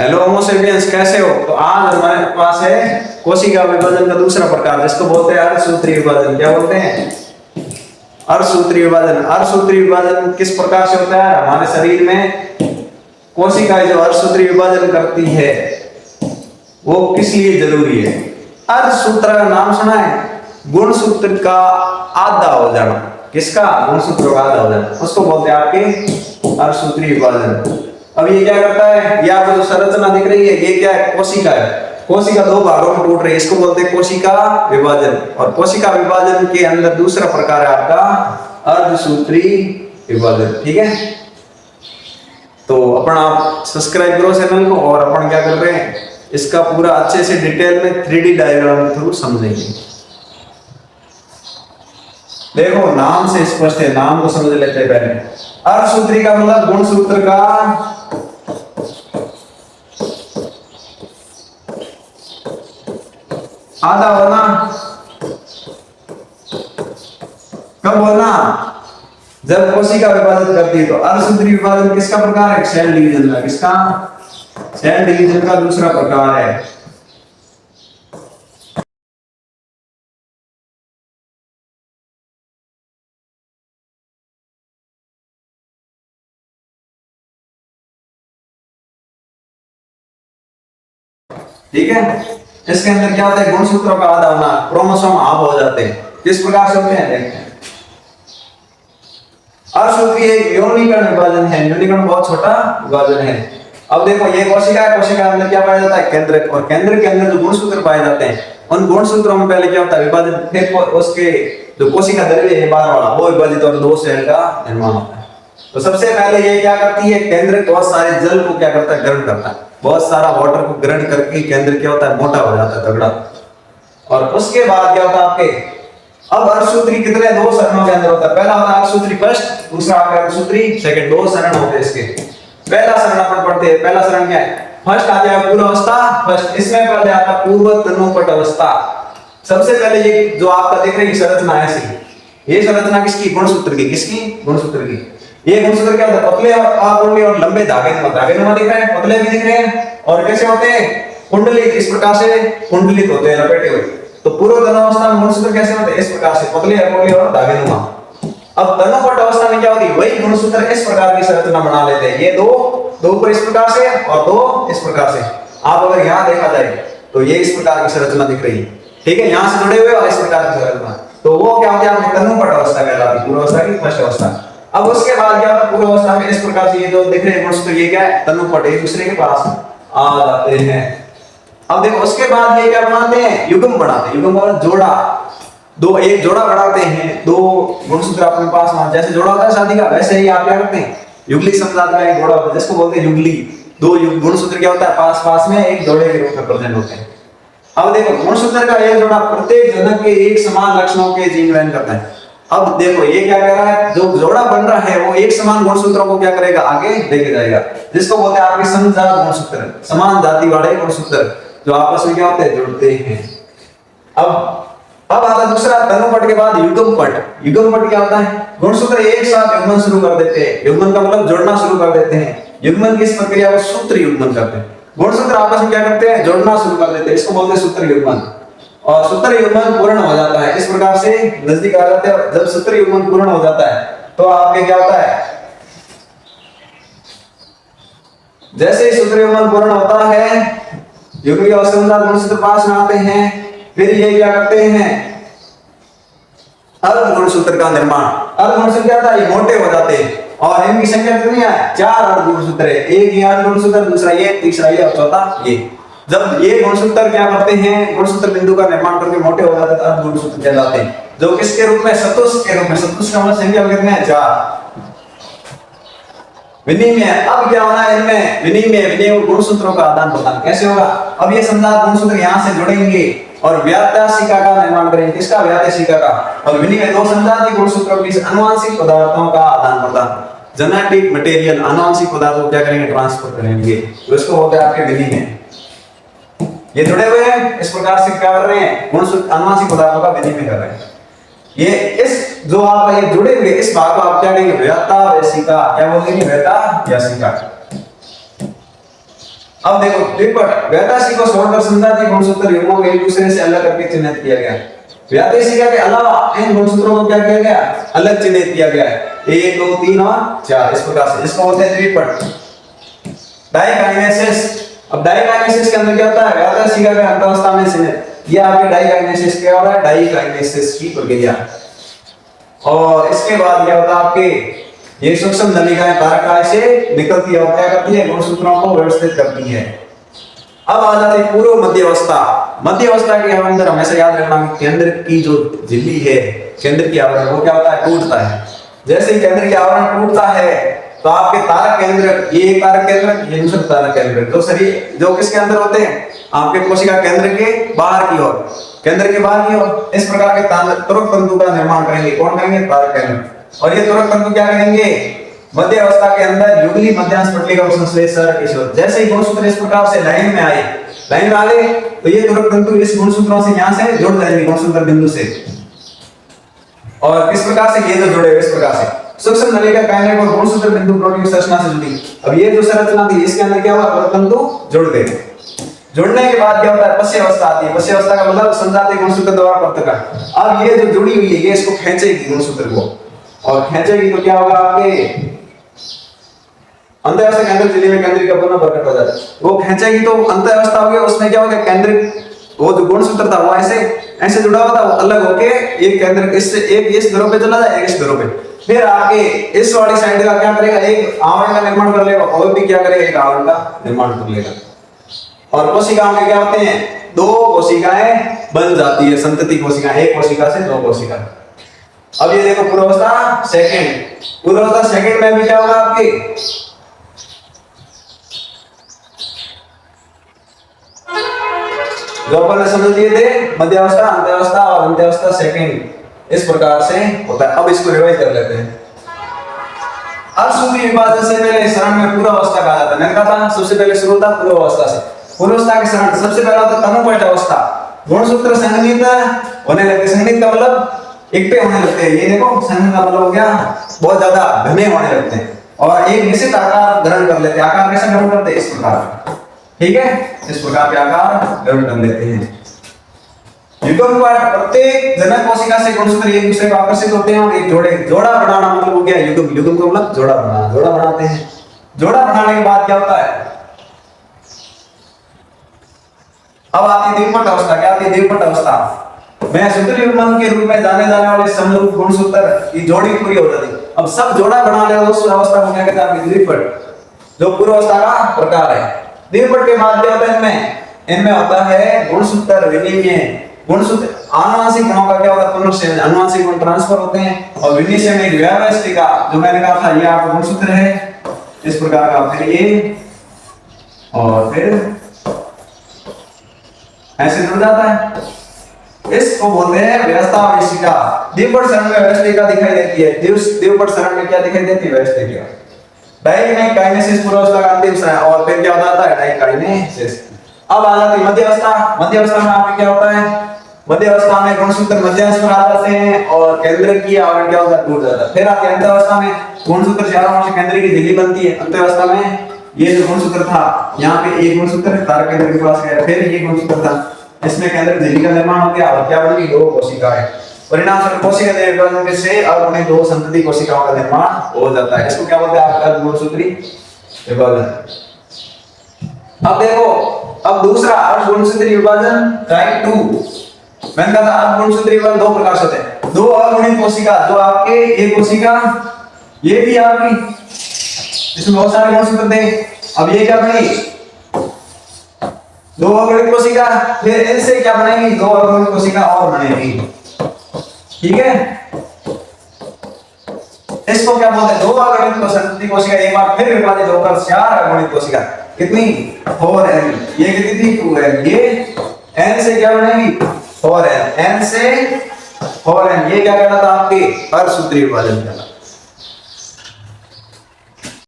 Hello होमो sapiens, कैसे हो? तो आज हमारे पास है कोशिका विभाजन का दूसरा प्रकार, जिसको बोलते हैं अर्धसूत्री विभाजन। क्या बोलते हैं? अर्धसूत्री विभाजन। अर्धसूत्री विभाजन किस प्रकार से होता है? हमारे शरीर में कोशिकाएं जो अर्धसूत्री विभाजन करती है वो किस लिए जरूरी है? अर्धसूत्र का नाम सुना है? गुणसूत्र का आधा हो जाना। किसका? गुणसूत्र का आधा हो जाना, उसको बोलते हैं आपके अर्धसूत्री विभाजन। अब ये क्या करता है? ये आपको जो संरचना दिख रही है ये क्या है? कोशिका है। कोशिका दो भागों में टूट रही है, इसको बोलते हैं कोशिका विभाजन। और कोशिका विभाजन के अंदर दूसरा प्रकार है आपका अर्धसूत्री विभाजन। ठीक है, तो अपन आप सब्सक्राइब करो चैनल को, और अपन क्या कर रहे हैं इसका पूरा अच्छे से डिटेल में 3D डायग्राम के थ्रू समझेंगे। देखो नाम से स्पष्ट है, नाम को समझ लेते हैं पहले। अर्धसूत्री का मतलब गुणसूत्र का आधा होना। कब होना? जब कोशिका विभाजन करती है। तो अर्धसूत्री विभाजन किसका प्रकार है? सेल डिवीजन का। किसका? सेल डिवीजन का दूसरा प्रकार है। ठीक है, इसके अंदर क्या होता है? गुणसूत्रों का आधा होना, क्रोमोसोम हाफ हो जाते हैं। किस प्रकार से होते हैं देखते हैं। अर्धसूत्री एक यौनिकण विभाजन है। यौनिकण बहुत छोटा विभाजन है। अब देखो ये कोशिका है, कोशिका के अंदर क्या पाया जाता है? केंद्रक। और केंद्र के अंदर जो गुणसूत्र पाए जाते हैं उन गुणसूत्रों में पहले क्या होता है? विभाजन। फिर उसके जो कोशिका द्रव्य है बाहर वाला वो विभाजित और दो सेल का निर्माण होता है। तो सबसे पहले ये क्या करती है? केंद्र बहुत सारे जल को क्या करता है? ग्रहण करता है। बहुत सारा वाटर को ग्रहण करके केंद्र क्या होता है? मोटा हो जाता है, तगड़ा। और उसके बाद क्या होता है आपके? अब अर्धसूत्री कितने? दो चरणों के अंदर होता है। पहला होता है अर्धसूत्री फर्स्ट, दूसरा आपका अर्धसूत्री सेकंड। दो चरण होते हैं इसके। पहला चरण अपन पढ़ते हैं। पहला चरण क्या है? फर्स्ट आ जाएगा पूर्व अवस्था फर्स्ट। इसमें पहले आता पूर्व तनुपट अवस्था। सबसे पहले ये जो आपका देख रहे हैं संरचना ऐसी, ये संरचना किसकी? गुणसूत्र की। किसकी? गुणसूत्र की। ये गुणसूत्र क्या होता है? पतले और अकुंडली और लंबे धागे दिख रहे हैं, पतले भी दिख रहे हैं। और कैसे होते हैं? कुंडली। इस प्रकार से कुंडलित होते हैं, लपेटे हुए। तो पूर्व तनु अवस्था में गुणसूत्र कैसे होते हैं? इस प्रकार से पतले, अकुंडली और धागेनुमा। अब तनुपट अवस्था में क्या होती है? वही गुणसूत्र इस प्रकार की संरचना बना लेते हैं। ये दो ऊपर इस प्रकार से और दो इस प्रकार से। आप अगर यहाँ देखा जाए तो ये इस प्रकार की संरचना दिख रही है। ठीक है, यहाँ से जुड़े हुए और इस प्रकार की संरचना। तो वो क्या होती है? आपकी तनुपट अवस्था कहलाती है, पूर्व अवस्था की फर्स्ट अवस्था। अब उसके बाद क्या होता है? पूर्व अवस्था में इस प्रकार से ये जो दिख रहे हैं गुणसूत्र, ये क्या है? तनुपट एक दूसरे के पास आ जाते हैं। अब देखो उसके बाद ये क्या बनाते हैं? युग्म बनाते हैं। युग्म मतलब जोड़ा। दो एक जोड़ा बनाते हैं। दो गुणसूत्र अपने पास में जैसे जोड़ा होता है शादी का, वैसे ही आप क्या करते हैं? युगली संजात का एक जोड़ा होता है जिसको बोलते हैं युगली। दो गुणसूत्र क्या होता है? पास पास में एक जोड़े के रूप में प्रेजेंट होते हैं। अब देखो गुणसूत्र का एक जोड़ा प्रत्येक जनक के एक समान लक्षणों के जीन वहन करता है। अब देखो ये क्या कह रहा है? जो जोड़ा बन रहा है वो एक समान गुणसूत्रों को क्या करेगा? आगे लेके जाएगा, जिसको बोलते हैं आपके समजात गुणसूत्र। समान जाति वाले गुणसूत्र जो आपस में क्या होते हैं? जुड़ते हैं। अब आता दूसरा तनुपट के बाद युग्मपट। युग्मपट क्या होता है? गुणसूत्र एक साथ युग्मन शुरू कर देते हैं। युग्मन का मतलब जोड़ना शुरू कर देते हैं। युग्मन की इस प्रक्रिया को सूत्र युग्मन करते हैं। गुणसूत्र आपस में क्या करते हैं? जोड़ना शुरू कर देते हैं। इसको बोलते हैं सूत्र युग्मन। और सूत्र युग्मन पूर्ण हो जाता है। इस प्रकार से नजदीक आ जाते हैं। जब सूत्र युग्मन पूर्ण हो जाता है तो आपके क्या होता है? जैसे ही सूत्र युग्मन पूर्ण होता है, युग्मी और समजात गुणसूत्र पास में आते हैं। फिर ये क्या करते हैं? अर्ध गुणसूत्र का निर्माण। अर्ध गुणसूत्र क्या होता है? ये मोटे हो जाते हैं। और इनकी संख्या कितनी है? 4 अर्ध गुणसूत्र है। एक ये अर्ध गुणसूत्र, दूसरा ये, तीसरा ये और चौथा ये। जब ये गुणसूत्र क्या करते हैं? गुणसूत्र बिंदु का निर्माण करके मोटे हो जाते हैं, अर्ध गुणसूत्र कहलाते हैं। जो किसके रूप में? सतुष के रूप में। सतुष का मतलब संख्या कितने हैं? 4। विनिमय। अब क्या होना है इनमें? विनिमय। विनिमय गुणसूत्रों का आदान प्रदान कैसे होगा? अब ये समजात गुणसूत्र यहाँ से जुड़ेंगे और व्यात्याशिका का निर्माण करेंगे। किसका? व्यात्याशिका का। और विनिमय दो समजातीय गुणसूत्रों के बीच अनुवांशिक पदार्थों का आदान प्रदान, जेनेटिक मटेरियल, अनुवांशिक पदार्थों को क्या करेंगे? ट्रांसफर करेंगे। तो इसको बोलते हैं आपके विनिमय। ये जुड़े हुए हैं, इस प्रकार से क्या कर रहे हैं? गुणसूत्र अनुवांशिक पदार्थों का विनिमय कर रहे हैं। ये इस जो आप ये जुड़े हुए इस भाग को आप क्या कहेंगे? व्यात्याशिका। क्या बोलेंगे? व्यात्याशिका। अब देखो द्विपद व्यादेशिक को छोड़कर संजातीय गुणसूत्र युग्मों को एक दूसरे से अलग करके चिन्हित किया गया। व्यादेशिक के अलावा इन गुणसूत्रों को क्या किया गया, अलग चिन्हित किया गया है। 1 2 3 और 4 इस प्रकार से इसको बोलते हैं द्विपद। डाइकाइनेसिस, अब डाइकाइनेसिस के अंदर क्या होता है, व्यादेशिक के अंतःअवस्था में चिन्हित, ये आपके डाइकाइनेसिस क्या हो रहा है, डाइकाइनेसिस की प्रक्रिया। और इसके बाद क्या होता है आपके ये सूक्ष्म नलिकाएं तारकाएं से निकलती है और क्या करती है, गुणसूत्रों को व्यवस्थित करती है। अब आ जाती है पूर्व मध्य अवस्था। मध्य अवस्था के अंदर हमेशा याद रखना केंद्र की जो झिल्ली है, केंद्र की आवरण वो क्या होता है, टूटता है। जैसे ही केंद्र की आवरण टूटता है तो आपके तारक केंद्र, ये एक तारक केंद्र, ये दूसरा तारक केंद्र, जो शरीर जो किसके अंदर होते हैं, आपके कोशिका केंद्र के बाहर की ओर, केंद्र के बाहर की ओर इस प्रकार के त्वरक तंतु का निर्माण करेंगे। कौन करेंगे, तारक केंद्र। और ये त्वरक तंतु क्या करेंगे, मध्य अवस्था के अंदर युगली मध्यांश पटलिका संश्लेषण किशोर। जैसे ही गुणसूत्र इस प्रकार से लाइन में आए, लाइन में आ गए तो ये त्वरक तंतु इस गुणसूत्रों से यहां से जुड़ जाएंगे, गुणसूत्र बिंदु से। और किस प्रकार से, ये जो जुड़े इस प्रकार से सूक्ष्म नलिका काइनेट और गुणसूत्र बिंदु प्रोटीन संरचना से जुड़ी। अब ये जो संरचना थी इसके अंदर क्या हुआ, त्वरक तंतु जुड़ गए। जुड़ने के बाद क्या होता है, पश्य अवस्था आती है। पश्य अवस्था का मतलब संजातीय गुणसूत्र द्वारा पृथक। अब ये जो जुड़ी हुई है ये इसको खींचेगी गुणसूत्र को, और खींचेगी तो क्या होगा, आपके अंतःअवस्था के अंदर झिल्ली में केंद्र का पुनः प्रकट हो जाता है। वो खींचेगी तो अंतःअवस्था हो गया, उसमें क्या होगा, केंद्र वो जो गुणसूत्र था वो ऐसे जुड़ा हुआ था, वो अलग होके एक केंद्र इससे एक इस ध्रुव पे चला जाए, एक इस ध्रुव पे। फिर आपके इस वाली साइड का क्या करेगा, एक आवरण का निर्माण कर लेगा, और भी क्या करेगा, एक आवरण का निर्माण कर लेगा। और कोशिकाओं में क्या होते हैं, दो कोशिकाएं बन जाती है, संतति कोशिकाएं, एक कोशिका से दो कोशिका। अब ये देखो पूर्वावस्था सेकंड, पूर्वावस्था सेकंड में भी क्या होगा आपके, जो अपन ने समझ लिए थे मध्यावस्था, अंत्यावस्था और अंत्यावस्था सेकंड, इस प्रकार से होता है। अब इसको रिवाइज कर लेते हैं। अर्धसूत्री विभाजन से पहले शरण में पूर्वावस्था कहा जाता है। मैंने कहा था सबसे पहले शुरू होता पूर्वावस्था से। पूर्वावस्था के शरण सबसे पहला होता तनुपट अवस्था, गुणसूत्र संघनित होने लगते। संघनित का मतलब इकट्ठे होने लगते हैं। ये देखो संघनित का मतलब हो गया बहुत ज्यादा घने होने लगते हैं और एक निश्चित आकार ग्रहण कर लेते हैं। आकार कैसा ग्रहण करते हैं, इस प्रकार, ठीक है, इस प्रकार के आकार ग्रहण कर लेते हैं। युग्म पर प्रत्येक जनक कोशिका से गुणसूत्र एक दूसरे को आकर्षित होते हैं और एक जोड़ा बनाना मतलब हो गया युग्म। युग्म का मतलब जोड़ा बनाना, जोड़ा बनाते हैं। जोड़ा बनाने के बाद क्या होता है, अब आती द्विपट अवस्था। क्या आती है, द्विपट अवस्था में सूत्री युग्मन के रूप में जाने जाने वाले समरूप गुणसूत्र की जोड़ी पूरी हो जाती है। अब सब जोड़ा बना ले उस अवस्था को क्या कहते हैं, द्विपट, जो पूर्व अवस्था का प्रकार है। द्विपट के बाद क्या होता है, इनमें होता है गुणसूत्र विनिमय। गुणसूत्र आनुवंशिक गुणों का क्या होता है, पुनर्संयोजन, आनुवंशिक गुण ट्रांसफर होते हैं। और विनिमय में व्यवस्थिका, जो मैंने कहा था ये आपका गुणसूत्र है इस प्रकार का, फिर ये और फिर ऐसे जुड़ जाता है। इसको बोलते हैं व्यवस्थाविशिका। द्विपट शरण में व्यवस्थिका दिखाई देती है। द्विपट शरण में क्या दिखाई देती है, व्यवस्थिका। डाइकाइनेसिस पूर्वावस्था का अंतिम चरण, और फिर क्या हो जाता है, डाइकाइनेसिस। अब आ जाती है मध्य अवस्था। मध्य अवस्था में आपके क्या होता है, मध्य अवस्था में गुणसूत्र मध्यांश पर आ जाते हैं और केंद्र की आवरण क्या होता है, टूट जाता है। फिर आती है अंतःअवस्था में गुणसूत्र चारों ओर से केंद्र की झिल्ली बनती है। अंतःअवस्था में ये जो गुणसूत्र था यहाँ पे एक गुणसूत्र तारक केंद्र के पास गया, फिर ये गुणसूत्र था, इसमें केंद्र झिल्ली का निर्माण हो गया और क्या बन गई, दो कोशिकाएं। परिणामस्वरूप कोशिका विभाजन से अब उन्हें दो संतति कोशिकाओं का निर्माण हो जाता है। इसको क्या बोलते हैं, आपका गुणसूत्री विभाजन। अब देखो, अब दूसरा अर्धगुणसूत्री विभाजन टाइप 2। मैंने कहा था अर्धगुणसूत्री विभाजन दो प्रकार से होते हैं। दो अगुणित कोशिका, जो आपके एक कोशिका ये भी आपकी, इसमें बहुत सारे गुणसूत्र थे। अब ये क्या बनी, दो अगुणित कोशिका, फिर इनसे क्या बनेगी, दो अगुणित कोशिका और बनेगी, ठीक है। इसको क्या बोलते हैं, दो अगुणित संतति कोशिका एक बार फिर विभाजित होकर चार अगुणित कोशिका, कितनी, 4n। ये कितनी थी, 2n। ये n से क्या बनेगी, 4n। n से 4n। ये क्या कहता था आपके अर्धसूत्री विभाजन कहलाता।